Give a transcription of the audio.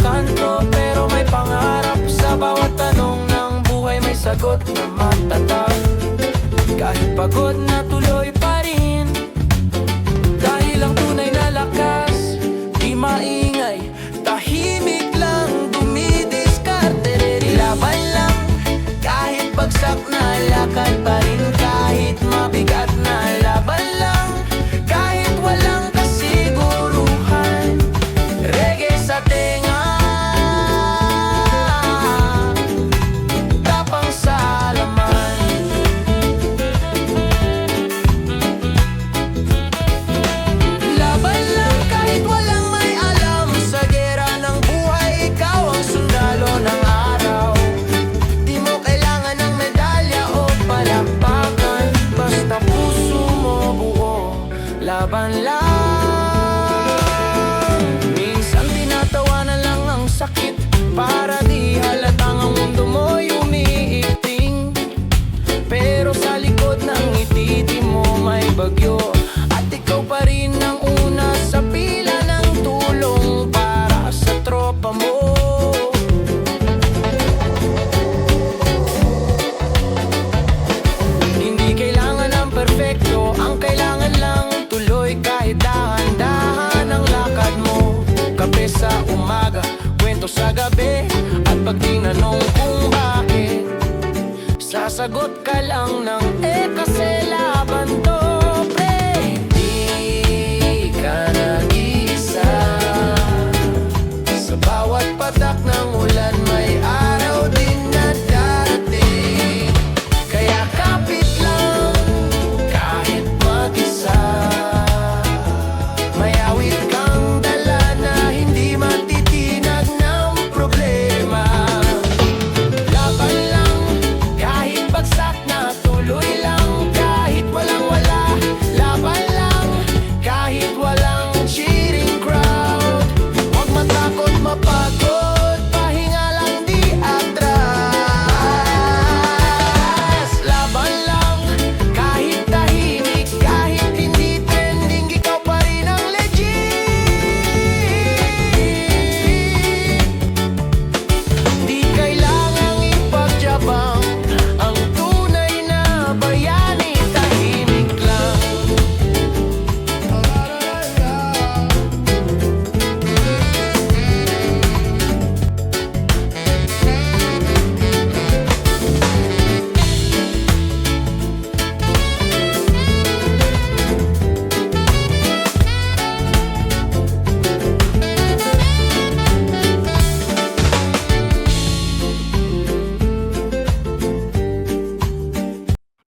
kanto, pero may pangarap. Sa bawat tanong ng buhay may sagot na matatag. Kahit pagod na tuloy pa rin, dahil ang tunay na lakas di maingay, tahimik lang dumidiskarte. Laban lang kahit bagsak na lakad pa rin, kahit mabigat na laban lang, kahit walang kasiguruhan. Reggae sa tenga, tapang sa laman. Laban lang kahit walang may alam. Sa gera ng buhay, ikaw ang sundalo ng araw. Di mo kailangan ng medalya o palakpakan, basta puso mo buo. Laban lang. Minsan tinatawanan lang ang sakit, para di halatang ang mundo mo'y umiikting. Pero sa likod ng ngiti mo may bagyo, at ikaw pa rin ang una sa pila ng tulong para sa tropa mo. Hindi kailangan ng perfecto, ang kailangan lang tuloy kahit dahan-dahan ang lakad mo. Kape sa umaga, kwento sa gabi, at pag tinanong kung bakit, sasagot ka lang ng kasi laban